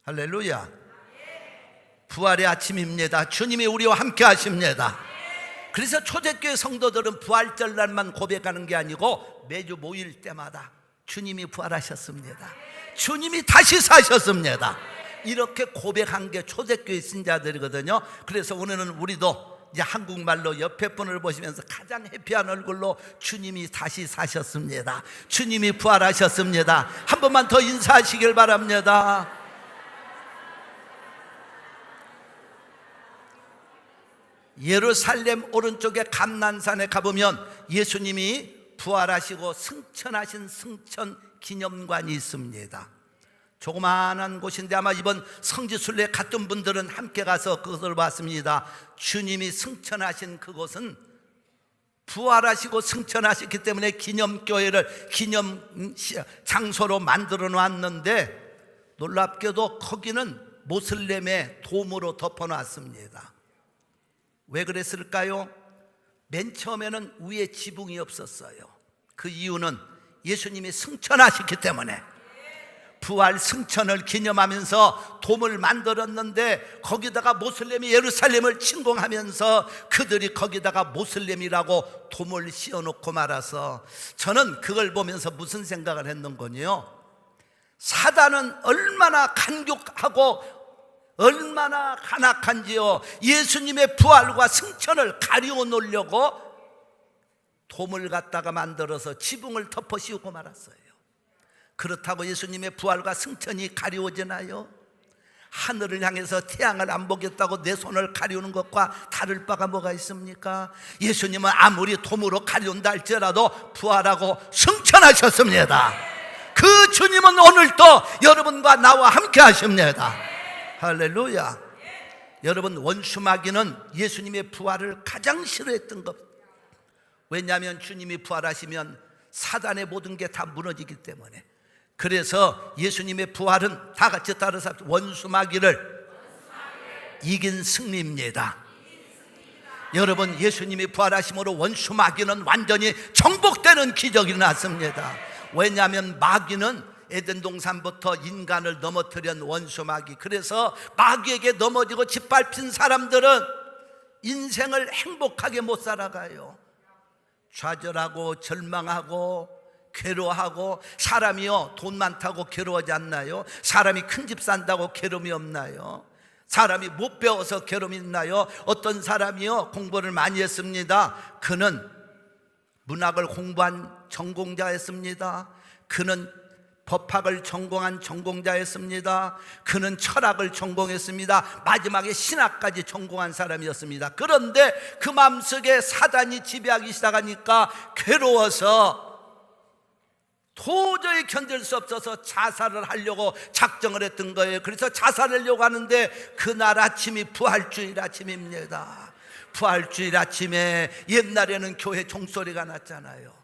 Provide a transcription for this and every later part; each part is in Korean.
할렐루야. 부활의 아침입니다. 주님이 우리와 함께 하십니다. 그래서 초대교회 성도들은 부활절날만 고백하는 게 아니고 매주 모일 때마다 주님이 부활하셨습니다. 주님이 다시 사셨습니다. 이렇게 고백한 게 초대교회 신자들이거든요. 그래서 오늘은 우리도 이제 한국말로 옆에 분을 보시면서 가장 해피한 얼굴로 주님이 다시 사셨습니다. 주님이 부활하셨습니다. 한 번만 더 인사하시길 바랍니다. 예루살렘 오른쪽에 감난산에 가보면 예수님이 부활하시고 승천하신 승천 기념관이 있습니다. 조그마한 곳인데 아마 이번 성지순례 갔던 분들은 함께 가서 그것을 봤습니다. 주님이 승천하신 그곳은 부활하시고 승천하셨기 때문에 기념교회를 기념 장소로 만들어 놨는데 놀랍게도 거기는 모슬렘의 돔으로 덮어놨습니다. 왜 그랬을까요? 맨 처음에는 위에 지붕이 없었어요. 그 이유는 예수님이 승천하셨기 때문에 부활 승천을 기념하면서 돔을 만들었는데 거기다가 모슬렘이 예루살렘을 침공하면서 그들이 거기다가 모슬렘이라고 돔을 씌워놓고 말아서 저는 그걸 보면서 무슨 생각을 했는거니요, 사단은 얼마나 간격하고 얼마나 간악한지요. 예수님의 부활과 승천을 가리워 놓으려고 돔을 갖다가 만들어서 지붕을 덮어 씌우고 말았어요. 그렇다고 예수님의 부활과 승천이 가리워지나요? 하늘을 향해서 태양을 안 보겠다고 내 손을 가리우는 것과 다를 바가 뭐가 있습니까? 예수님은 아무리 돔으로 가리운다 할지라도 부활하고 승천하셨습니다. 그 주님은 오늘도 여러분과 나와 함께 하십니다. 할렐루야. 여러분, 원수마귀는 예수님의 부활을 가장 싫어했던 것. 왜냐하면 주님이 부활하시면 사단의 모든 게 다 무너지기 때문에. 그래서 예수님의 부활은 다 같이 따라서 원수마귀를 이긴 승리입니다. 여러분, 예수님이 부활하심으로 원수마귀는 완전히 정복되는 기적이 났습니다. 왜냐하면 마귀는 에덴 동산부터 인간을 넘어뜨린 원수마귀. 그래서 마귀에게 넘어지고 짓밟힌 사람들은 인생을 행복하게 못 살아가요. 좌절하고 절망하고 괴로워하고. 사람이요, 돈 많다고 괴로워하지 않나요? 사람이 큰 집 산다고 괴로움이 없나요? 사람이 못 배워서 괴로움이 있나요? 어떤 사람이요, 공부를 많이 했습니다. 그는 문학을 공부한 전공자였습니다. 그는 법학을 전공한 전공자였습니다. 그는 철학을 전공했습니다. 마지막에 신학까지 전공한 사람이었습니다. 그런데 그 마음속에 사단이 지배하기 시작하니까 괴로워서 도저히 견딜 수 없어서 자살을 하려고 작정을 했던 거예요. 그래서 자살하려고 하는데 그날 아침이 부활주일 아침입니다. 부활주일 아침에 옛날에는 교회 종소리가 났잖아요.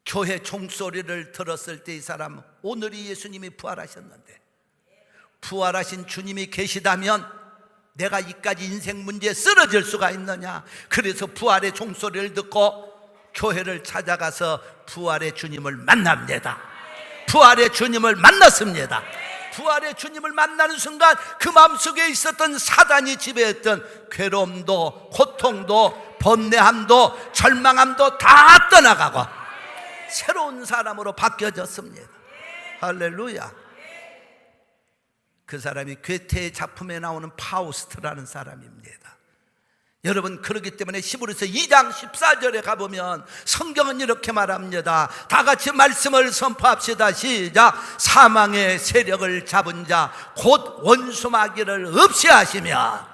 교회 종소리를 들었을 때 이 사람, 오늘이 예수님이 부활하셨는데 부활하신 주님이 계시다면 내가 이까지 인생 문제에 쓰러질 수가 있느냐. 그래서 부활의 종소리를 듣고 교회를 찾아가서 부활의 주님을 만납니다. 부활의 주님을 만났습니다. 부활의 주님을 만나는 순간 그 마음속에 있었던 사단이 지배했던 괴로움도 고통도 번뇌함도 절망함도 다 떠나가고 새로운 사람으로 바뀌어졌습니다. 할렐루야. 그 사람이 괴테의 작품에 나오는 파우스트라는 사람입니다. 여러분, 그렇기 때문에 히브리서 2장 14절에 가보면 성경은 이렇게 말합니다. 다 같이 말씀을 선포합시다. 시작. 사망의 세력을 잡은 자 곧 원수마귀를 없이 하시며.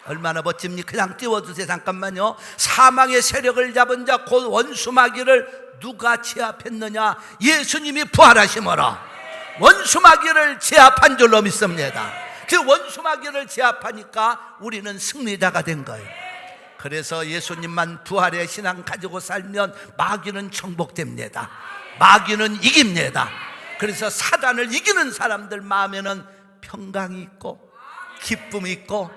얼마나 멋집니까? 그냥 띄워주세요. 잠깐만요. 사망의 세력을 잡은 자 곧 원수마귀를 누가 제압했느냐? 예수님이 부활하심으로 원수마귀를 제압한 줄로 믿습니다. 그 원수마귀를 제압하니까 우리는 승리자가 된 거예요. 그래서 예수님만 부활의 신앙 가지고 살면 마귀는 정복됩니다. 마귀는 이깁니다. 그래서 사단을 이기는 사람들 마음에는 평강이 있고 기쁨이 있고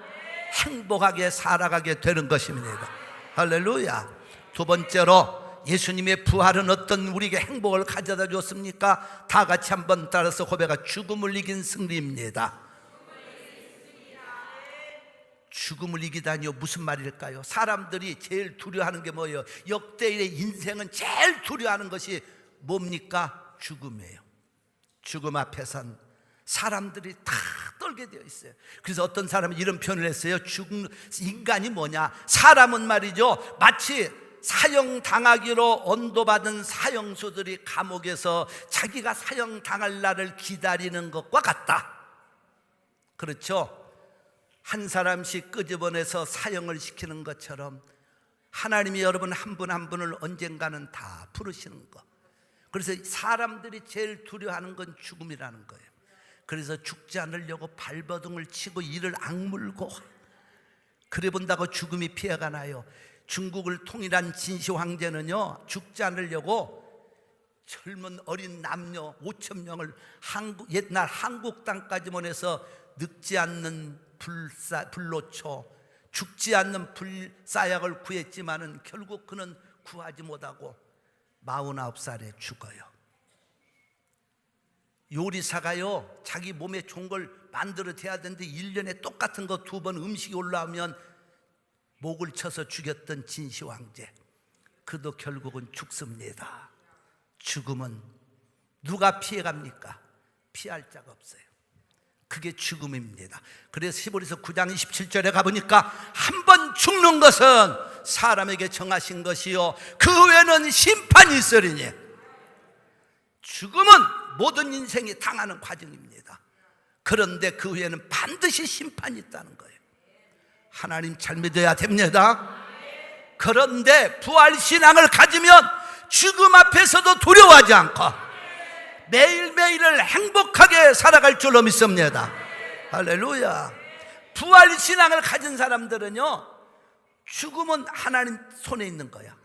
행복하게 살아가게 되는 것입니다. 할렐루야. 두 번째로 예수님의 부활은 어떤 우리에게 행복을 가져다 줬습니까? 다 같이 한번 따라서 고백하 죽음을 이긴 승리입니다. 죽음을 이기다니요, 무슨 말일까요? 사람들이 제일 두려워하는 게 뭐예요? 역대의 인생은 제일 두려워하는 것이 뭡니까? 죽음이에요. 죽음 앞에선 사람들이 다 떨게 되어 있어요. 그래서 어떤 사람은 이런 표현을 했어요. 인간이 뭐냐? 사람은 말이죠, 마치 사형당하기로 언도받은 사형수들이 감옥에서 자기가 사형당할 날을 기다리는 것과 같다. 그렇죠? 한 사람씩 끄집어내서 사형을 시키는 것처럼 하나님이 여러분 한 분 한 분을 언젠가는 다 부르시는 것. 그래서 사람들이 제일 두려워하는 건 죽음이라는 거예요. 그래서 죽지 않으려고 발버둥을 치고 이를 악물고 그래 본다고 죽음이 피해가 나요. 중국을 통일한 진시 황제는요, 죽지 않으려고 젊은 어린 남녀 5천 명을 옛날 한국 땅까지 보내서 늙지 않는 불로초, 죽지 않는 불사약을 구했지만은 결국 그는 구하지 못하고 49살에 죽어요. 요리사가요, 자기 몸에 좋은 걸 만들어 대야 되는데 1년에 똑같은 거 2번 음식이 올라오면 목을 쳐서 죽였던 진시 황제, 그도 결국은 죽습니다. 죽음은 누가 피해갑니까? 피할 자가 없어요. 그게 죽음입니다. 그래서 히브리서 9장 27절에 가보니까 한 번 죽는 것은 사람에게 정하신 것이요 그 후에는 심판이 있으리니. 죽음은 모든 인생이 당하는 과정입니다. 그런데 그 후에는 반드시 심판이 있다는 거예요. 하나님 잘 믿어야 됩니다. 그런데 부활신앙을 가지면 죽음 앞에서도 두려워하지 않고 매일매일을 행복하게 살아갈 줄로 믿습니다. 할렐루야. 부활신앙을 가진 사람들은요, 죽음은 하나님 손에 있는 거야.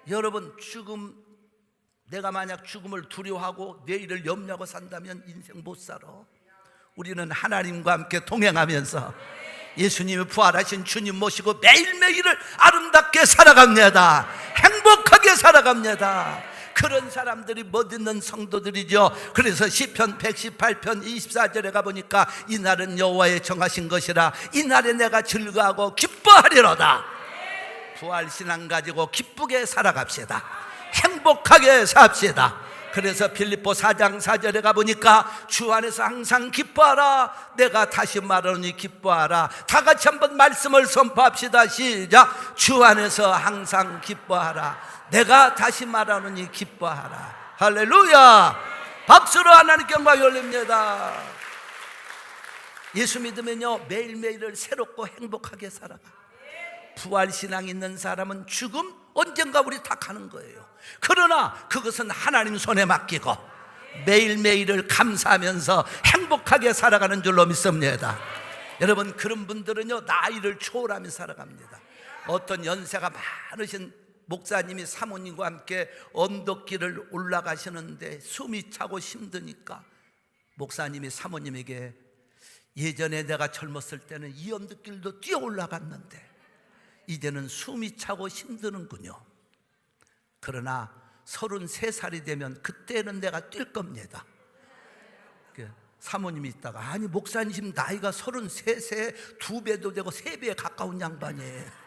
여러분, 내가 만약 죽음을 두려워하고 내일을 염려하고 산다면 인생 못 살아. 우리는 하나님과 함께 동행하면서 예수님이 부활하신 주님 모시고 매일매일을 아름답게 살아갑니다. 행복하게 살아갑니다. 그런 사람들이 멋있는 성도들이죠. 그래서 시편 118편 24절에 가보니까 이날은 여호와의 정하신 것이라 이날에 내가 즐거워하고 기뻐하리로다. 부활신앙 가지고 기쁘게 살아갑시다. 행복하게 삽시다. 그래서 빌립보 4장 4절에 가보니까 주 안에서 항상 기뻐하라. 내가 다시 말하노니 기뻐하라. 다 같이 한번 말씀을 선포합시다. 시작. 주 안에서 항상 기뻐하라. 내가 다시 말하노니 기뻐하라. 할렐루야. 박수로 하나님께 영광 올립니다. 예수 믿으면요, 매일매일을 새롭고 행복하게 살아가. 부활신앙 있는 사람은 죽음 언젠가 우리 다 가는 거예요. 그러나 그것은 하나님 손에 맡기고 매일매일을 감사하면서 행복하게 살아가는 줄로 믿습니다. 여러분, 그런 분들은요, 나이를 초월하며 살아갑니다. 어떤 연세가 많으신 목사님이 사모님과 함께 언덕길을 올라가시는데 숨이 차고 힘드니까 목사님이 사모님에게 예전에 내가 젊었을 때는 이 언덕길도 뛰어 올라갔는데 이제는 숨이 차고 힘드는군요. 그러나 33살이 되면 그때는 내가 뛸 겁니다. 사모님이 있다가 아니 목사님 나이가 33세 2배도 되고 3배에 가까운 양반이에요.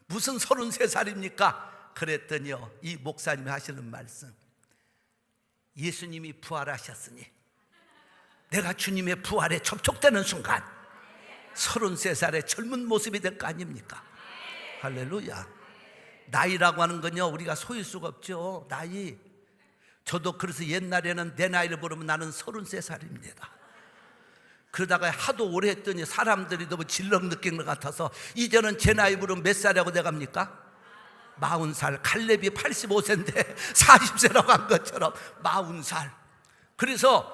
무슨 33살입니까? 그랬더니요, 이 목사님이 하시는 말씀, 예수님이 부활하셨으니 내가 주님의 부활에 접촉되는 순간 33살의 젊은 모습이 될 거 아닙니까? 할렐루야. 나이라고 하는 건요, 우리가 소일 수가 없죠. 나이. 저도 그래서 옛날에는 내 나이를 부르면 나는 33살입니다. 그러다가 하도 오래 했더니 사람들이 너무 질렁 느낀 것 같아서 이제는 제 나이 부르면 몇 살이라고 돼갑니까? 40살. 갈렙이 85세인데 40세라고 한 것처럼 40살. 그래서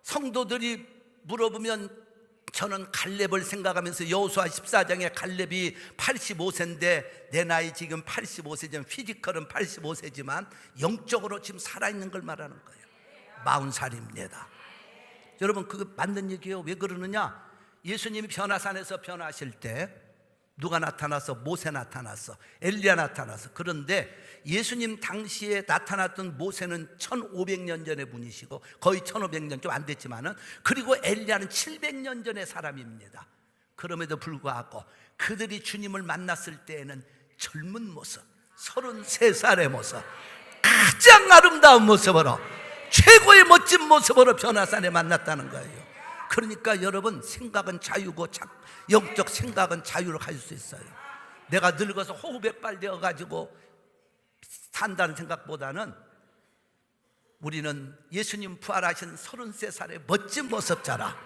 성도들이 물어보면 저는 갈렙을 생각하면서 여호수아 14장에 갈렙이 85세인데 내 나이 지금 85세지만 피지컬은 85세지만 영적으로 지금 살아있는 걸 말하는 거예요. 40살입니다. 여러분, 그거 맞는 얘기예요. 왜 그러느냐? 예수님이 변화산에서 변화하실 때 누가 나타났어? 모세 나타났어. 엘리야 나타났어. 그런데 예수님 당시에 나타났던 모세는 1500년 전의 분이시고 거의 1500년 좀 안 됐지만은, 그리고 엘리야는 700년 전의 사람입니다. 그럼에도 불구하고 그들이 주님을 만났을 때에는 젊은 모습, 33살의 모습, 가장 아름다운 모습으로, 최고의 멋진 모습으로 변화산에 만났다는 거예요. 그러니까 여러분, 생각은 자유고 영적 생각은 자유로 가질 수 있어요. 내가 늙어서 호흡백발 되어가지고 산다는 생각보다는 우리는 예수님 부활하신 33살의 멋진 모습자라.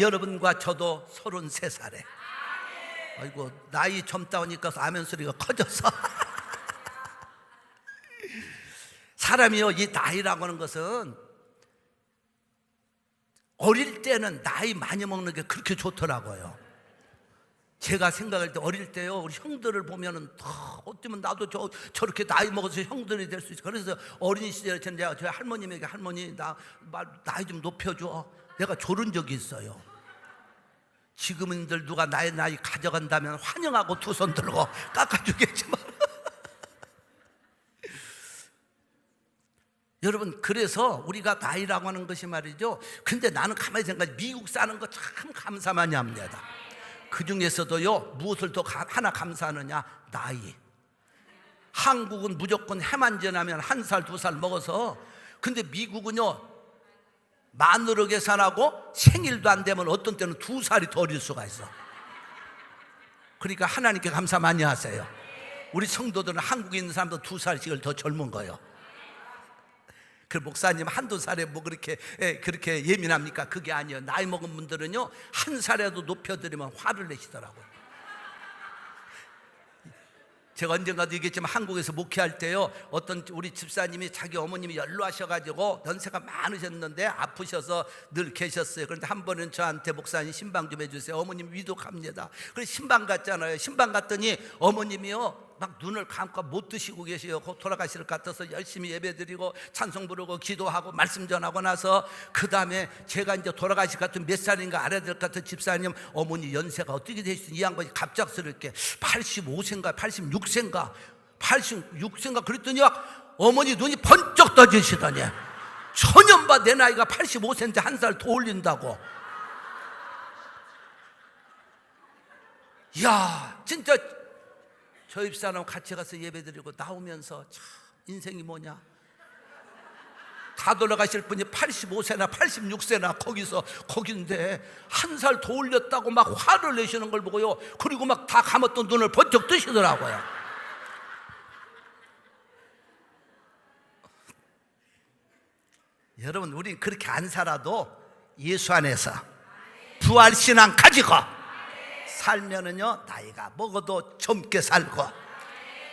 여러분과 저도 33살에, 아이고 나이 젊다 오니까 아멘 소리가 커져서 사람이요, 이 나이라고 하는 것은 어릴 때는 나이 많이 먹는 게 그렇게 좋더라고요. 제가 생각할 때 어릴 때요, 우리 형들을 보면은 어쩌면 나도 저렇게 나이 먹어서 형들이 될 수 있어. 그래서 어린 시절에 제가 저희 할머님에게, 할머니 나이 좀 높여줘, 내가 조른 적이 있어요. 지금들 누가 나의 나이 가져간다면 환영하고 두 손 들고 깎아주겠지만 여러분, 그래서 우리가 나이라고 하는 것이 말이죠, 근데 나는 가만히 생각해, 미국 사는 거 참 감사하니 합니다. 그 중에서도요, 무엇을 더 하나 감사하느냐? 나이. 한국은 무조건 해만 지나면 1살, 2살 먹어서, 근데 미국은요, 만으로 계산하고 생일도 안 되면 어떤 때는 2살이 더 어릴 수가 있어. 그러니까 하나님께 감사 많이 하세요. 우리 성도들은 한국에 있는 사람도 2살씩을 더 젊은 거예요. 그 목사님 한두 살에 뭐 그렇게 예민합니까? 그게 아니에요. 나이 먹은 분들은요, 1살이라도 높여드리면 화를 내시더라고요. 제가 언젠가도 얘기했지만, 한국에서 목회할 때요, 어떤 우리 집사님이 자기 어머님이 연로하셔가지고 연세가 많으셨는데 아프셔서 늘 계셨어요. 그런데 한 번은 저한테, 목사님 신방 좀 해주세요, 어머님 위독합니다. 그래서 신방 갔잖아요. 신방 갔더니 어머님이요, 막 눈을 감고 못 드시고 계세요. 곧 돌아가실 것 같아서 열심히 예배드리고 찬송 부르고 기도하고 말씀 전하고 나서, 그 다음에 제가 이제 돌아가실 것 같은 몇 살인가 알아야 될 것 같은 집사님, 어머니 연세가 어떻게 되시는지, 이 양반이 갑작스럽게 85세인가 86세인가 그랬더니 어머니 눈이 번쩍 떠지시더니, 천연바 내 나이가 85세인데 1살 더 올린다고. 이야, 진짜 저희 집사람 같이 가서 예배드리고 나오면서, 참 인생이 뭐냐, 다 돌아가실 분이 85세나 86세나 거긴데 1살 더 올렸다고 막 화를 내시는 걸 보고요, 그리고 막 다 감았던 눈을 번쩍 뜨시더라고요. 여러분, 우리 그렇게 안 살아도 예수 안에서 부활신앙 가지고 살면은요, 나이가 먹어도 젊게 살고.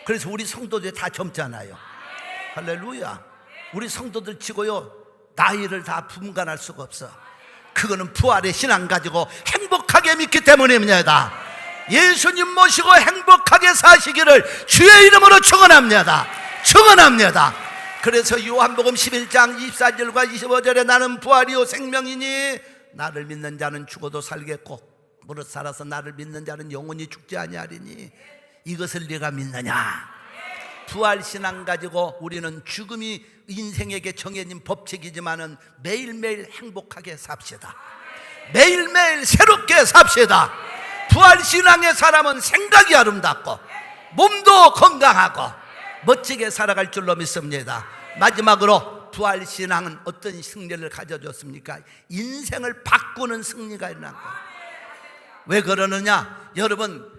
그래서 우리 성도들이 다 젊잖아요. 할렐루야. 우리 성도들 치고요, 나이를 다 분간할 수가 없어. 그거는 부활의 신앙 가지고 행복하게 믿기 때문입니다. 예수님 모시고 행복하게 사시기를 주의 이름으로 축원합니다. 축원합니다. 그래서 요한복음 11장 24절과 25절에 나는 부활이요 생명이니 나를 믿는 자는 죽어도 살겠고 무릇 살아서 나를 믿는 자는 영원히 죽지 아니하리니 이것을 네가 믿느냐? 부활신앙 가지고 우리는 죽음이 인생에게 정해진 법칙이지만은 매일매일 행복하게 삽시다. 매일매일 새롭게 삽시다. 부활신앙의 사람은 생각이 아름답고 몸도 건강하고 멋지게 살아갈 줄로 믿습니다. 마지막으로 부활신앙은 어떤 승리를 가져줬습니까? 인생을 바꾸는 승리가 일어난 거예요. 왜 그러느냐? 여러분,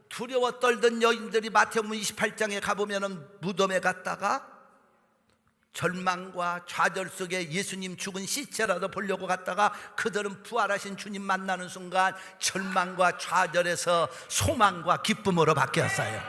두려워 떨던 여인들이 마태복음 28장에 가보면 무덤에 갔다가 절망과 좌절 속에 예수님 죽은 시체라도 보려고 갔다가 그들은 부활하신 주님 만나는 순간 절망과 좌절에서 소망과 기쁨으로 바뀌었어요.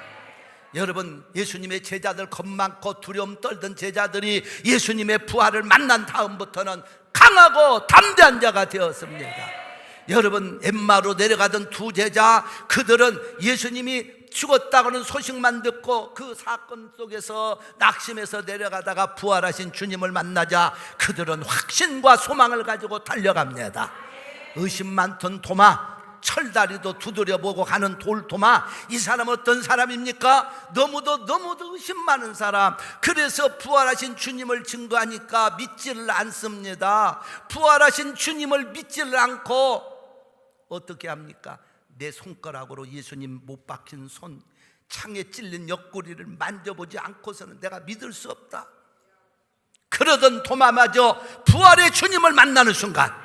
여러분, 예수님의 제자들, 겁 많고 두려움 떨던 제자들이 예수님의 부활을 만난 다음부터는 강하고 담대한 자가 되었습니다. 여러분, 엠마로 내려가던 두 제자, 그들은 예수님이 죽었다고는 소식만 듣고 그 사건 속에서 낙심해서 내려가다가 부활하신 주님을 만나자 그들은 확신과 소망을 가지고 달려갑니다. 의심 많던 도마, 철다리도 두드려보고 가는 돌토마, 이 사람 어떤 사람입니까? 너무도 의심 많은 사람. 그래서 부활하신 주님을 증거하니까 믿지를 않습니다. 부활하신 주님을 믿지를 않고 어떻게 합니까? 내 손가락으로 예수님 못 박힌 손, 창에 찔린 옆구리를 만져보지 않고서는 내가 믿을 수 없다. 그러던 도마마저 부활의 주님을 만나는 순간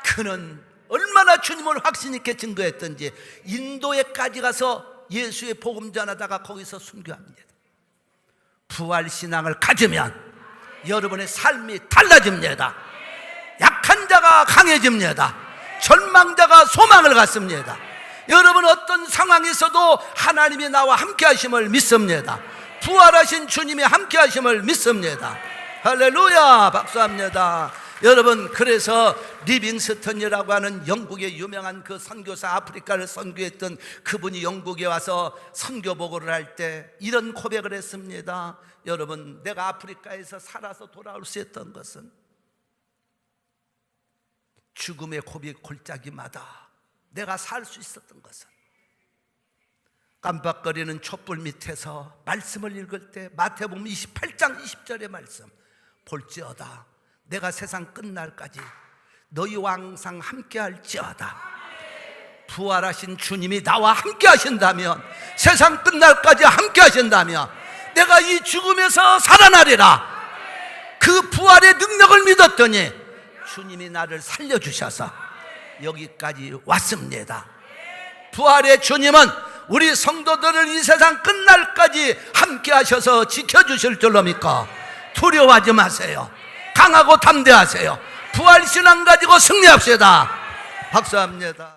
그는 얼마나 주님을 확신 있게 증거했던지 인도에까지 가서 예수의 복음 전하다가 거기서 순교합니다. 부활신앙을 가지면 여러분의 삶이 달라집니다. 약한 자가 강해집니다. 절망자가 소망을 갖습니다. 여러분 어떤 상황에서도 하나님이 나와 함께 하심을 믿습니다. 부활하신 주님이 함께 하심을 믿습니다. 할렐루야, 박수합니다. 여러분, 그래서 리빙스턴이라고 하는 영국의 유명한 그 선교사, 아프리카를 선교했던 그분이 영국에 와서 선교 보고를 할 때 이런 고백을 했습니다. 여러분, 내가 아프리카에서 살아서 돌아올 수 있던 것은 죽음의 고비 골짜기마다 내가 살 수 있었던 것은 깜빡거리는 촛불 밑에서 말씀을 읽을 때 마태복음 28장 20절의 말씀, 볼지어다 내가 세상 끝날까지 너희와 항상 함께 할지어다. 부활하신 주님이 나와 함께 하신다면, 세상 끝날까지 함께 하신다면 내가 이 죽음에서 살아나리라. 그 부활의 능력을 믿었더니 주님이 나를 살려주셔서 여기까지 왔습니다. 부활의 주님은 우리 성도들을 이 세상 끝날까지 함께 하셔서 지켜주실 줄로 믿고 두려워하지 마세요. 강하고 담대하세요. 부활신앙 가지고 승리합시다. 박수합니다.